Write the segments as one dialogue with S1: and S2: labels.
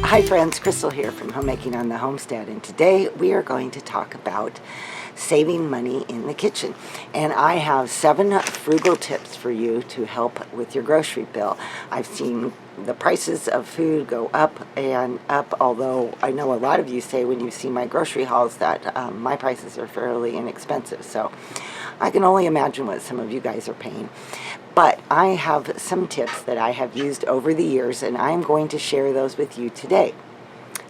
S1: Hi friends, Crystal here from Homemaking on the Homestead, and today we are going to talk about saving money in the kitchen. And I have 7 frugal tips for you to help with your grocery bill. I've seen the prices of food go up and up, although I know a lot of you say when you see my grocery hauls that my prices are fairly inexpensive. So I can only imagine what some of you guys are paying. But I have some tips that I have used over the years, and I'm going to share those with you today.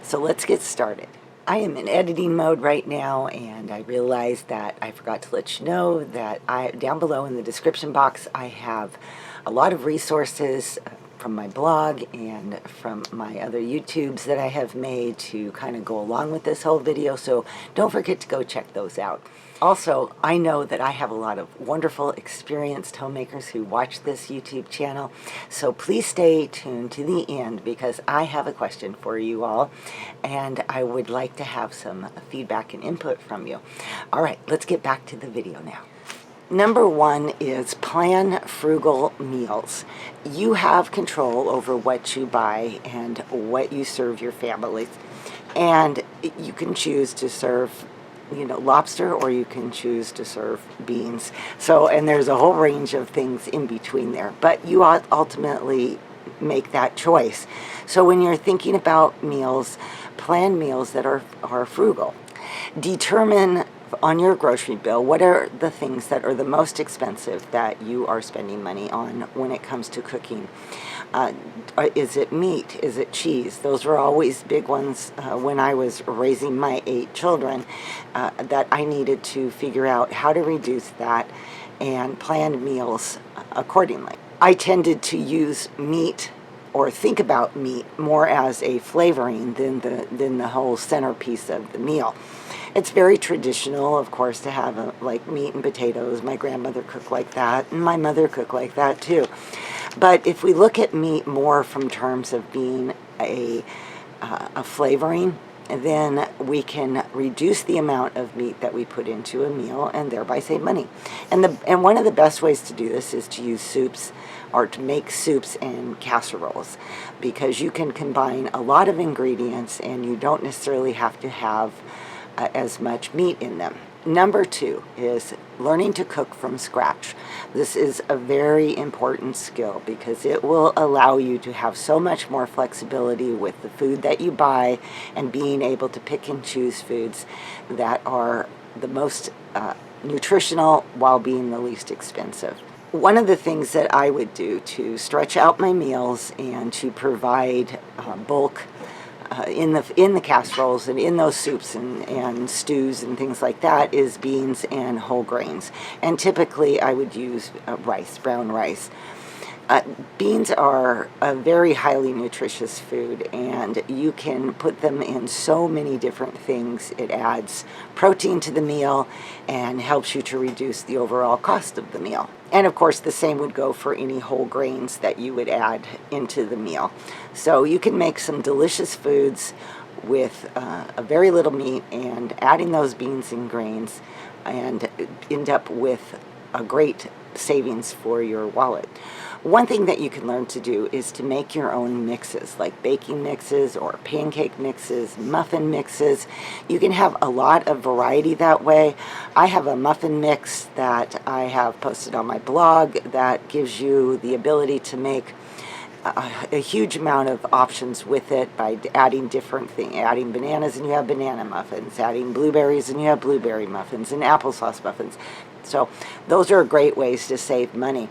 S1: So let's get started. I am in editing mode right now, and I realized that I forgot to let you know that down below in the description box I have a lot of resources from my blog and from my other YouTubes that I have made to kind of go along with this whole video, so don't forget to go check those out. Also, I know that I have a lot of wonderful, experienced homemakers who watch this YouTube channel, so please stay tuned to the end because I have a question for you all, and I would like to have some feedback and input from you. All right, let's get back to the video now. Number 1 is plan frugal meals. You have control over what you buy and what you serve your families, and you can choose to serve lobster, or you can choose to serve beans. So, and there's a whole range of things in between there, but you ultimately make that choice. So when you're thinking about meals, plan meals that are frugal. Determine on your grocery bill what are the things that are the most expensive that you are spending money on when it comes to cooking. Is it meat? Is it cheese? Those were always big ones when I was raising my 8 children that I needed to figure out how to reduce that and plan meals accordingly. I tended to use meat or think about meat more as a flavoring than the whole centerpiece of the meal. It's very traditional, of course, to have like meat and potatoes. My grandmother cooked like that, and my mother cooked like that too. But if we look at meat more from terms of being a flavoring, then we can reduce the amount of meat that we put into a meal and thereby save money. And one of the best ways to do this is to use soups, or to make soups and casseroles, because you can combine a lot of ingredients and you don't necessarily have to have as much meat in them. Number 2 is learning to cook from scratch. This is a very important skill because it will allow you to have so much more flexibility with the food that you buy and being able to pick and choose foods that are the most nutritional while being the least expensive. One of the things that I would do to stretch out my meals and to provide bulk in the casseroles and in those soups and stews and things like that is beans and whole grains. And typically I would use rice, brown rice. Beans are a very highly nutritious food, and you can put them in so many different things. It adds protein to the meal and helps you to reduce the overall cost of the meal. And of course the same would go for any whole grains that you would add into the meal. So you can make some delicious foods with a very little meat and adding those beans and grains, and end up with a great savings for your wallet. One thing that you can learn to do is to make your own mixes, like baking mixes or pancake mixes, muffin mixes. You can have a lot of variety that way. I have a muffin mix that I have posted on my blog that gives you the ability to make a huge amount of options with it by adding different things. Adding bananas and you have banana muffins, adding blueberries and you have blueberry muffins, and applesauce muffins. So those are great ways to save money.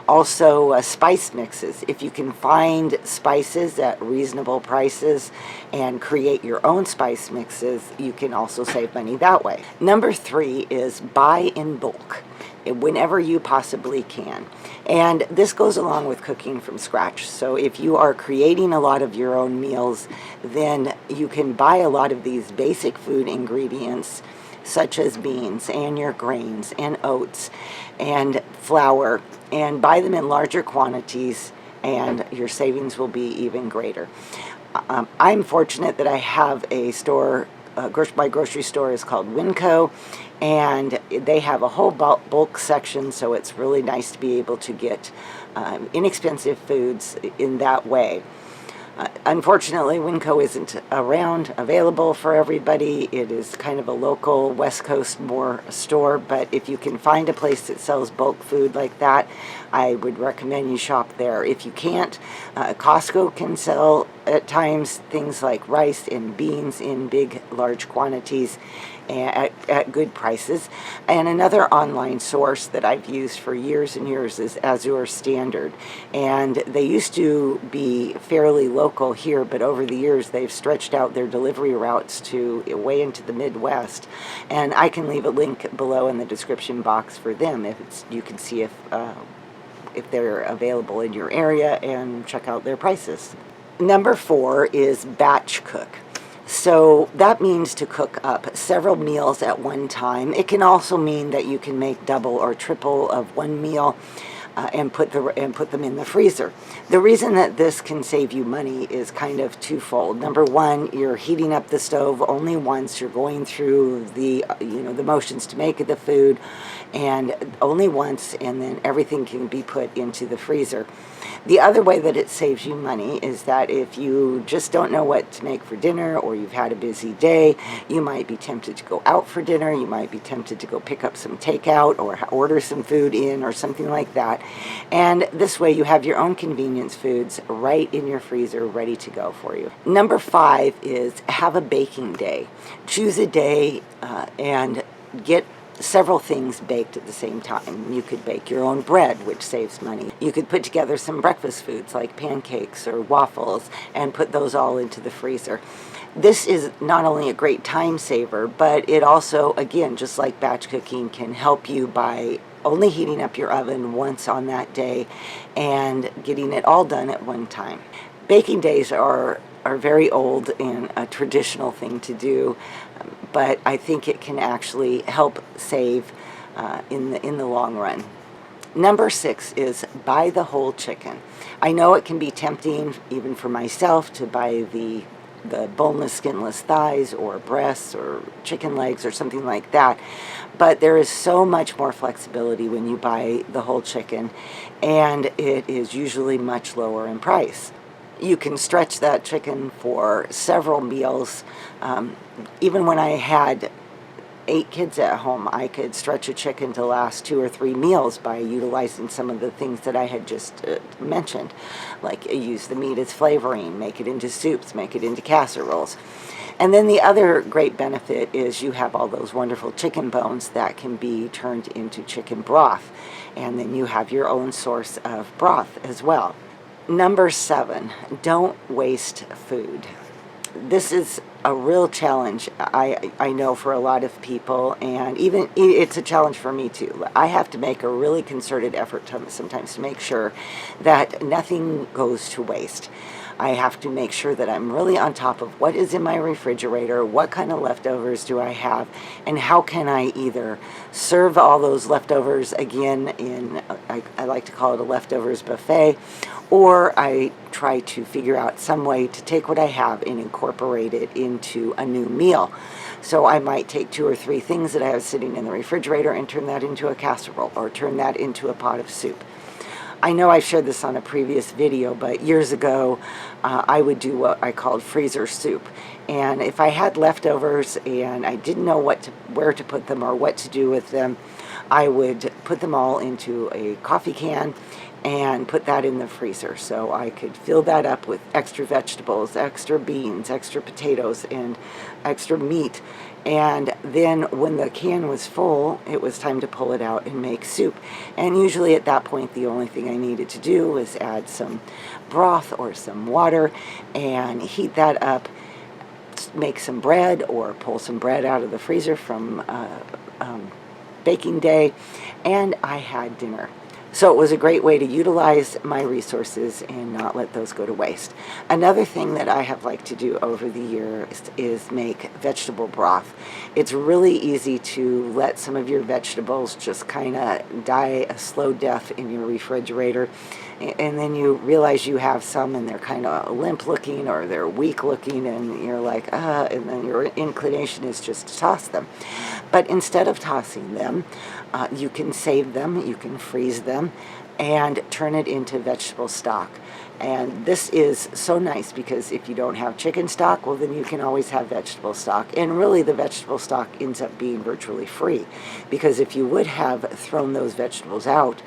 S1: Also, spice mixes. If you can find spices at reasonable prices and create your own spice mixes, you can also save money that way. Number 3 is buy in bulk whenever you possibly can. And this goes along with cooking from scratch. So if you are creating a lot of your own meals, then you can buy a lot of these basic food ingredients such as beans and your grains and oats and flour, and buy them in larger quantities, and your savings will be even greater. I'm fortunate that I have a store. My grocery store is called Winco, and they have a whole bulk section, so it's really nice to be able to get inexpensive foods in that way. Unfortunately, Winco isn't available for everybody. It is kind of a local West Coast more store, but if you can find a place that sells bulk food like that, I would recommend you shop there. If you can't, Costco can sell at times things like rice and beans in big, large quantities at good prices. And another online source that I've used for years and years is Azure Standard. And they used to be fairly local here, but over the years they've stretched out their delivery routes to way into the Midwest. And I can leave a link below in the description box for them if you can see if they're available in your area and check out their prices. Number 4 is batch cook. So that means to cook up several meals at one time. It can also mean that you can make double or triple of one meal and put them in the freezer. The reason that this can save you money is kind of twofold. Number one, you're heating up the stove only once. You're going through the motions to make the food, and only once, and then everything can be put into the freezer. The other way that it saves you money is that if you just don't know what to make for dinner, or you've had a busy day, you might be tempted to go out for dinner, you might be tempted to go pick up some takeout or order some food in or something like that. And this way you have your own convenience foods right in your freezer ready to go for you. Number 5 is have a baking day. Choose a day and get several things baked at the same time. You could bake your own bread, which saves money. You could put together some breakfast foods like pancakes or waffles and put those all into the freezer. This is not only a great time saver, but it also, again, just like batch cooking, can help you by only heating up your oven once on that day and getting it all done at one time. Baking days are very old and a traditional thing to do, but I think it can actually help save in the long run. Number 6 is buy the whole chicken. I know it can be tempting, even for myself, to buy the boneless, skinless thighs or breasts or chicken legs or something like that, but there is so much more flexibility when you buy the whole chicken, and it is usually much lower in price. You can stretch that chicken for several meals. Even when I had 8 kids at home, I could stretch a chicken to last 2 or 3 meals by utilizing some of the things that I had just mentioned, like use the meat as flavoring, make it into soups, make it into casseroles. And then the other great benefit is you have all those wonderful chicken bones that can be turned into chicken broth, and then you have your own source of broth as well. Number 7, don't waste food. This is a real challenge, I know, for a lot of people, and even it's a challenge for me too. I have to make a really concerted effort sometimes to make sure that nothing goes to waste. I have to make sure that I'm really on top of what is in my refrigerator, what kind of leftovers do I have, and how can I either serve all those leftovers again in, I like to call it a leftovers buffet, or I try to figure out some way to take what I have and incorporate it into a new meal. So I might take 2 or 3 things that I have sitting in the refrigerator and turn that into a casserole, or turn that into a pot of soup. I know I shared this on a previous video, but years ago I would do what I called freezer soup. And if I had leftovers and I didn't know where to put them or what to do with them, I would put them all into a coffee can and put that in the freezer. So I could fill that up with extra vegetables, extra beans, extra potatoes, and extra meat. And then when the can was full, it was time to pull it out and make soup. And usually at that point, the only thing I needed to do was add some broth or some water and heat that up, make some bread, or pull some bread out of the freezer from baking day, and I had dinner. So it was a great way to utilize my resources and not let those go to waste. Another thing that I have liked to do over the years is make vegetable broth. It's really easy to let some of your vegetables just kind of die a slow death in your refrigerator, and then you realize you have some and they're kind of limp looking or they're weak looking, and you're like, and then your inclination is just to toss them. But instead of tossing them, you can save them, you can freeze them, and turn it into vegetable stock. And this is so nice because if you don't have chicken stock, well, then you can always have vegetable stock. And really, the vegetable stock ends up being virtually free, because if you would have thrown those vegetables out,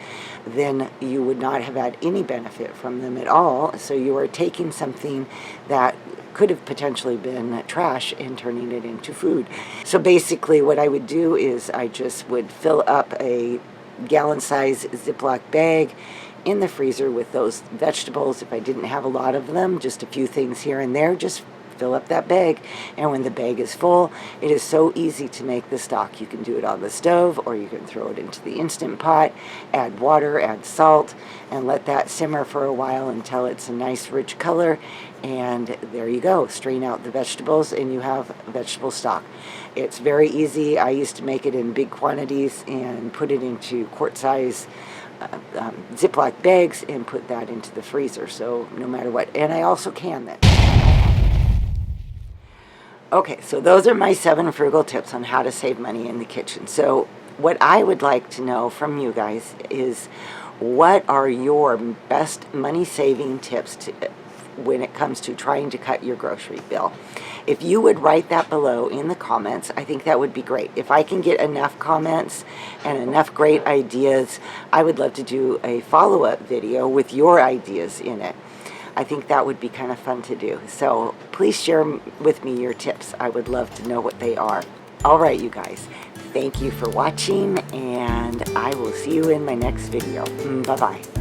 S1: then you would not have had any benefit from them at all. So you are taking something that could have potentially been trash and turning it into food. So basically what I would do is I just would fill up a gallon-size Ziploc bag in the freezer with those vegetables. If I didn't have a lot of them, just a few things here and there, just fill up that bag. And when the bag is full, it is so easy to make the stock. You can do it on the stove, or you can throw it into the Instant Pot, add water, add salt, and let that simmer for a while until it's a nice rich color. And there you go. Strain out the vegetables and you have vegetable stock. It's very easy. I used to make it in big quantities and put it into quart-size Ziploc bags and put that into the freezer, so no matter what. And I also can that. Okay, so those are my 7 frugal tips on how to save money in the kitchen. So what I would like to know from you guys is, what are your best money-saving tips when it comes to trying to cut your grocery bill? If you would write that below in the comments, I think that would be great. If I can get enough comments and enough great ideas, I would love to do a follow-up video with your ideas in it. I think that would be kind of fun to do. So please share with me your tips. I would love to know what they are. All right, you guys. Thank you for watching, and I will see you in my next video. Bye-bye.